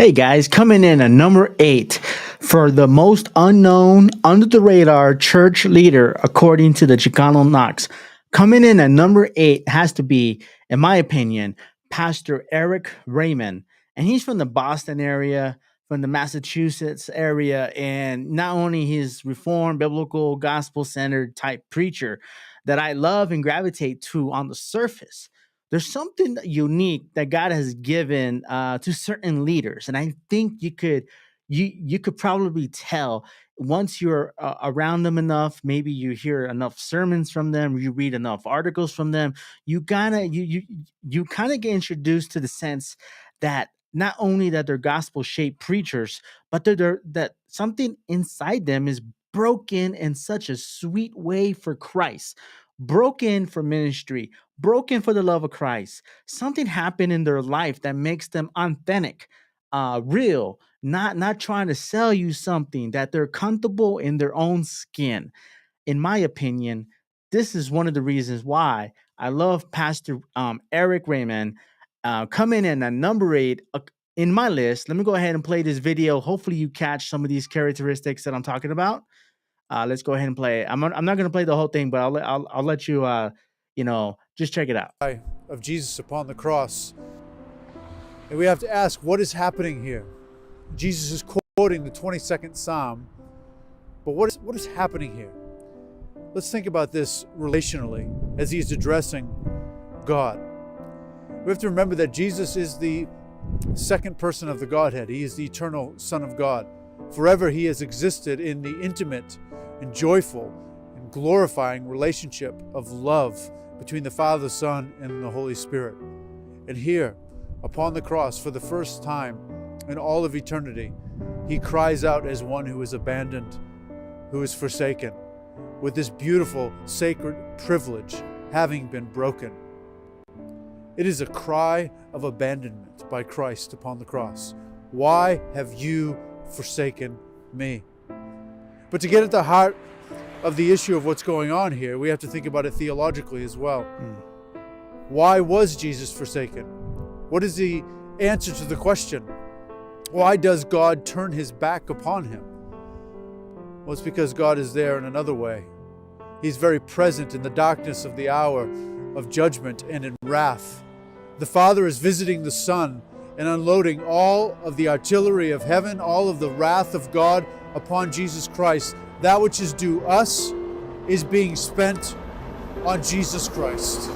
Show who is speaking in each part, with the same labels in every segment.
Speaker 1: Hey guys, coming in at number 8 for the most unknown, under the radar church leader, according to the Chicano Knox. Coming in at number 8 has to be, in my opinion, Pastor Erik Raymond. And he's from the Boston area, from the Massachusetts area. And not only he's reformed, biblical, gospel centered type preacher that I love and gravitate to on the surface, there's something unique that God has given to certain leaders, and I think you could probably tell once you're around them enough. Maybe you hear enough sermons from them, you read enough articles from them. You kind of get introduced to the sense that not only that they're gospel shaped preachers, but that something inside them is broken in such a sweet way for Christ, broken for ministry, broken for the love of Christ. Something happened in their life that makes them authentic, real, not trying to sell you something, that they're comfortable in their own skin. In my opinion, this is one of the reasons why I love Pastor Erik Raymond coming in at number 8 in my list. Let me go ahead and play this video. Hopefully, you catch some of these characteristics that I'm talking about. Let's go ahead and play it. I'm not going to play the whole thing, but I'll let you just check it out.
Speaker 2: Of Jesus upon the cross. And we have to ask, what is happening here? Jesus is quoting the 22nd Psalm, but what is happening here? Let's think about this relationally as he's addressing God. We have to remember that Jesus is the second person of the Godhead. He is the eternal Son of God. Forever he has existed in the intimate and joyful and glorifying relationship of love between the Father, the Son, and the Holy Spirit. And here, upon the cross, for the first time in all of eternity, he cries out as one who is abandoned, who is forsaken, with this beautiful sacred privilege having been broken. It is a cry of abandonment by Christ upon the cross. Why have you forsaken me? But to get at the heart of the issue of what's going on here, we have to think about it theologically as well. Why was Jesus forsaken? What is the answer to the question? Why does God turn his back upon him? Well, it's because God is there in another way. He's very present in the darkness of the hour of judgment and in wrath. The Father is visiting the Son and unloading all of the artillery of heaven, all of the wrath of God upon Jesus Christ. That which is due us is being spent on Jesus Christ.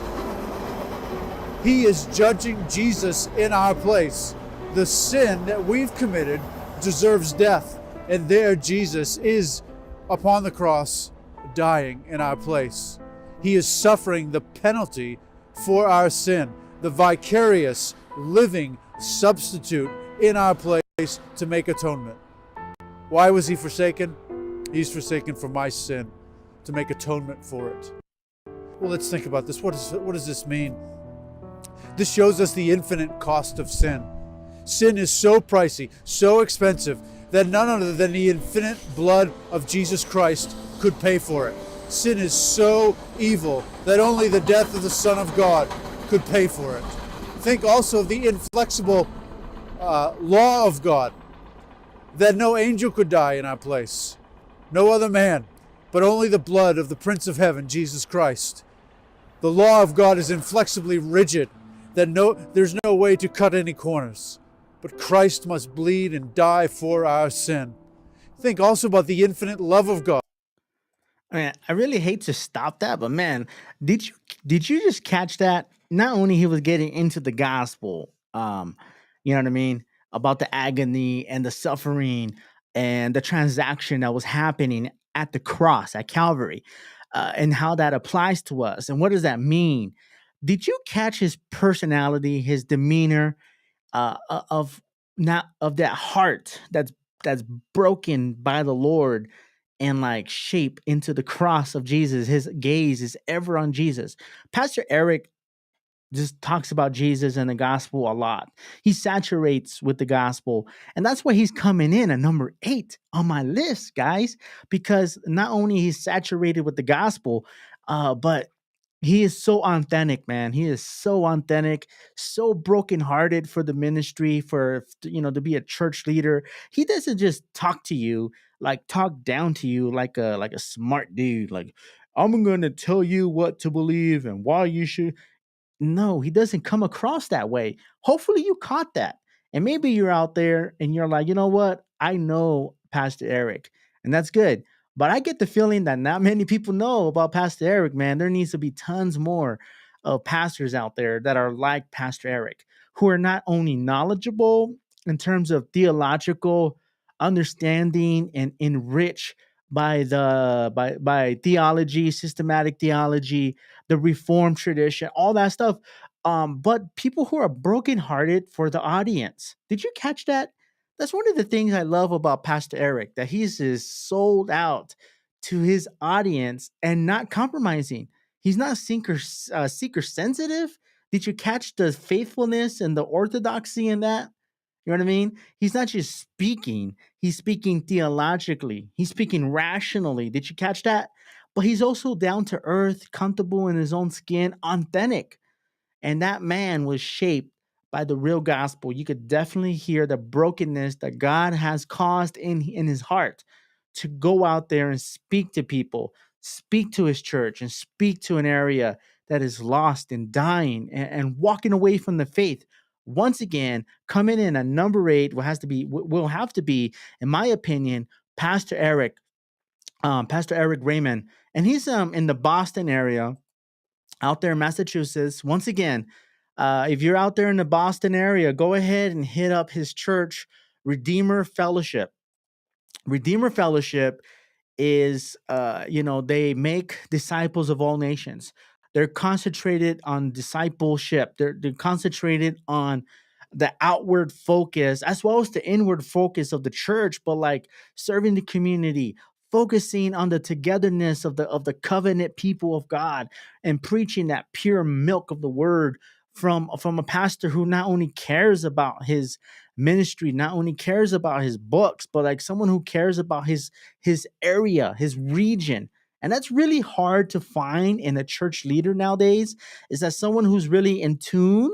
Speaker 2: He is judging Jesus in our place. The sin that we've committed deserves death, and there Jesus is upon the cross dying in our place. He is suffering the penalty for our sin, the vicarious living substitute in our place to make atonement. Why was he forsaken? He's forsaken for my sin, to make atonement for it. Well, let's think about this. What does this mean? This shows us the infinite cost of sin. Sin is so pricey, so expensive, that none other than the infinite blood of Jesus Christ could pay for it. Sin is so evil that only the death of the Son of God could pay for it. Think also of the inflexible law of God, that no angel could die in our place, no other man, but only the blood of the Prince of Heaven, Jesus Christ. The law of God is inflexibly rigid, that there's no way to cut any corners, but Christ must bleed and die for our sin. Think also about the infinite love of God.
Speaker 1: I mean, I really hate to stop that, but man, did you just catch that? Not only he was getting into the gospel, you know what I mean, about the agony and the suffering and the transaction that was happening at the cross at Calvary, and how that applies to us, and what does that mean? Did you catch his personality, his demeanor, of not of that heart that's broken by the Lord and like shape into the cross of Jesus? His gaze is ever on Jesus. Pastor Erik just talks about Jesus and the gospel a lot. He saturates with the gospel, and that's why he's coming in at number 8 on my list, guys. Because not only he's saturated with the gospel, but He is so authentic, man. He is so authentic, so brokenhearted for the ministry, for to be a church leader. He doesn't just talk to you like talk down to you like a smart dude. Like, I'm gonna tell you what to believe and why you should. No, he doesn't come across that way. Hopefully you caught that. And maybe you're out there and you're like, you know what? I know Pastor Eric, and that's good. But I get the feeling that not many people know about Pastor Eric, man. There needs to be tons more of pastors out there that are like Pastor Eric, who are not only knowledgeable in terms of theological understanding and enriched by theology, systematic theology, the Reformed tradition, all that stuff. But people who are brokenhearted for the audience. Did you catch that? That's one of the things I love about Pastor Eric, that he's just sold out to his audience and not compromising. He's not seeker sensitive. Did you catch the faithfulness and the orthodoxy in that? You know what I mean? He's not just speaking, he's speaking theologically, he's speaking rationally. Did you catch that? But he's also down to earth, comfortable in his own skin, authentic. And that man was shaped by the real gospel. You could definitely hear the brokenness that God has caused in his heart to go out there and speak to people, speak to his church, and speak to an area that is lost and dying and walking away from the faith. Once again, coming in at number 8 will have to be, in my opinion, Pastor Eric, Pastor Eric Raymond, and he's in the Boston area, out there in Massachusetts. Once again, if you're out there in the Boston area, go ahead and hit up his church, Redeemer Fellowship. Redeemer Fellowship is, they make disciples of all nations. They're concentrated on discipleship. They're concentrated on the outward focus as well as the inward focus of the church, but like serving the community, focusing on the togetherness of the covenant people of God, and preaching that pure milk of the word from a pastor who not only cares about his ministry, not only cares about his books, but like someone who cares about his area, his region. And that's really hard to find in a church leader nowadays, is that someone who's really in tune,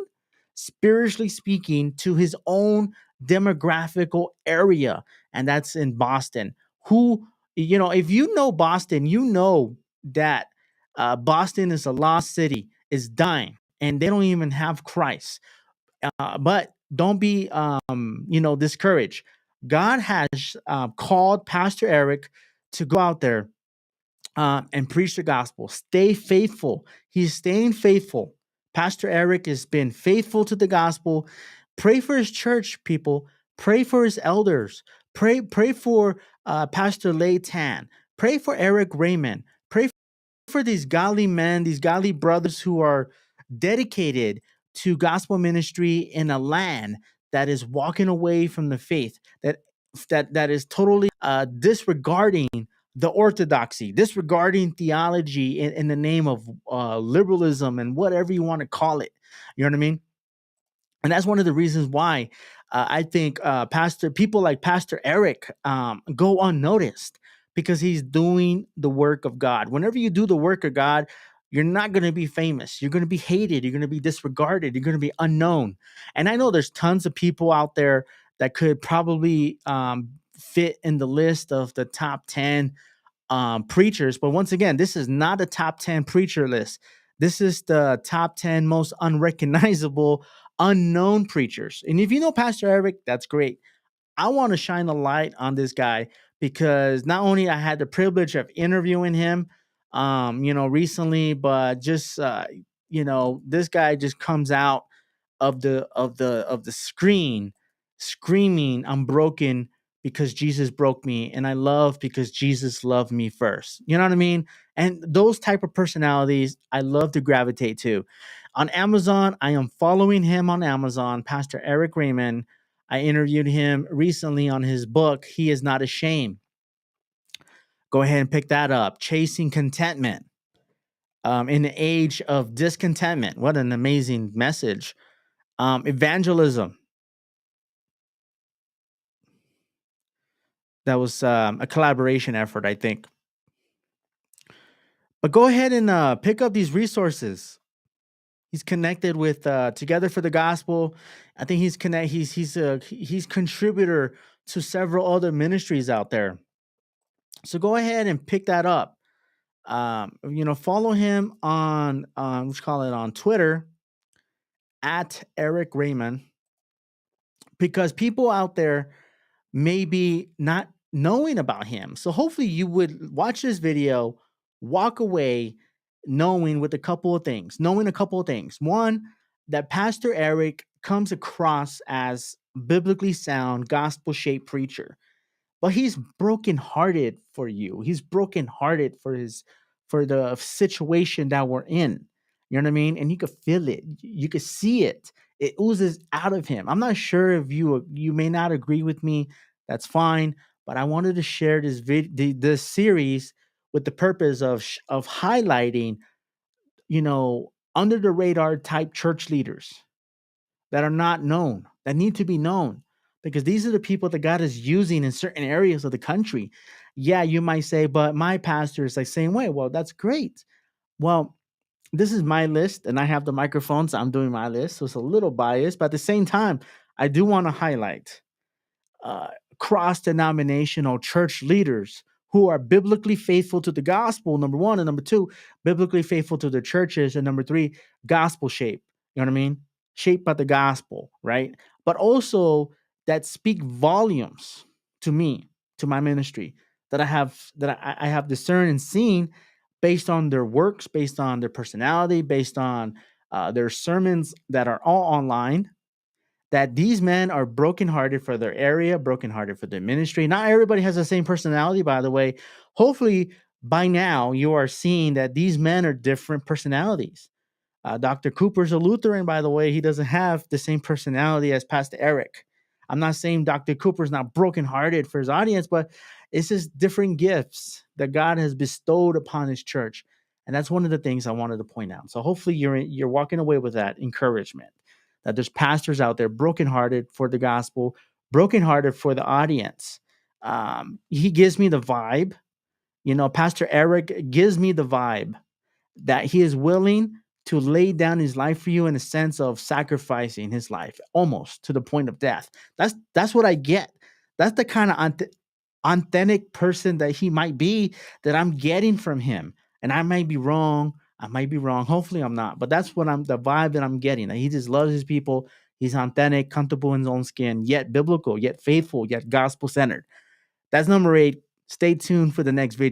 Speaker 1: spiritually speaking, to his own demographical area. And that's in Boston. Who, if you know Boston, you know that Boston is a lost city, is dying, and they don't even have Christ. But don't be, discouraged. God has called Pastor Eric to go out there and preach the gospel. Stay faithful. He's staying faithful. Pastor Eric has been faithful to the gospel. Pray for his church, people. Pray for his elders. Pray for Pastor Lay Tan. Pray for Eric Raymond. Pray for these godly men, these godly brothers who are dedicated to gospel ministry in a land that is walking away from the faith, that is totally disregarding the orthodoxy, disregarding theology in the name of liberalism and whatever you want to call it. You know what I mean? And that's one of the reasons why I think pastor people like Pastor Eric go unnoticed, because he's doing the work of God. Whenever you do the work of God, you're not going to be famous. You're going to be hated. You're going to be disregarded. You're going to be unknown. And I know there's tons of people out there that could probably fit in the list of the top 10 preachers. But once again, this is not a top 10 preacher list. This is the top 10 most unrecognizable, unknown preachers. And if you know Pastor Eric, that's great. I want to shine a light on this guy, because not only I had the privilege of interviewing him, recently, but just, this guy just comes out of the screen screaming, I'm broken because Jesus broke me, and I love because Jesus loved me first. You know what I mean? And those type of personalities I love to gravitate to. On Amazon, I am following him on Amazon, Pastor Eric Raymond. I interviewed him recently on his book, He Is Not Ashamed. Go ahead and pick that up. Chasing Contentment in the age of discontentment. What an amazing message. Evangelism. That was a collaboration effort, I think. But go ahead and pick up these resources. He's connected with Together for the Gospel. I think he's contributor to several other ministries out there. So go ahead and pick that up. Follow him on let's call it on Twitter at Erik Raymond, because people out there may be not knowing about him. So hopefully you would watch this video, walk away knowing a couple of things. One, that Pastor Erik comes across as biblically sound, gospel shaped preacher, but he's brokenhearted for you. He's brokenhearted for the situation that we're in. You know what I mean? And you could feel it. You could see it. It oozes out of him. I'm not sure if you may not agree with me. That's fine. But I wanted to share this series with the purpose of highlighting, under the radar type church leaders that are not known, that need to be known, because these are the people that God is using in certain areas of the country. Yeah, you might say, but my pastor is like same way. Well, that's great. Well, this is my list, and I have the microphone, so I'm doing my list. So it's a little biased, but at the same time, I do want to highlight uh, cross denominational church leaders who are biblically faithful to the gospel, number one, and number two, biblically faithful to their churches, and number three, gospel shape. You know what I mean? Shaped by the gospel, right? But also that speak volumes to me, to my ministry, that I have discerned and seen based on their works, based on their personality, based on their sermons that are all online, that these men are brokenhearted for their area, brokenhearted for their ministry. Not everybody has the same personality, by the way. Hopefully, by now, you are seeing that these men are different personalities. Dr. Cooper's a Lutheran, by the way. He doesn't have the same personality as Pastor Erik. I'm not saying Dr. Cooper's not brokenhearted for his audience, but it's just different gifts that God has bestowed upon his church. And that's one of the things I wanted to point out. So hopefully you're walking away with that encouragement, that there's pastors out there brokenhearted for the gospel, brokenhearted for the audience. He gives me the vibe. Pastor Erik gives me the vibe that he is willing to lay down his life for you, in a sense of sacrificing his life almost to the point of death. That's what I get. That's the kind of authentic person that he might be, that I'm getting from him. And I might be wrong. I might be wrong. Hopefully I'm not. But that's what the vibe that I'm getting. That he just loves his people. He's authentic, comfortable in his own skin, yet biblical, yet faithful, yet gospel centered. That's number 8. Stay tuned for the next video.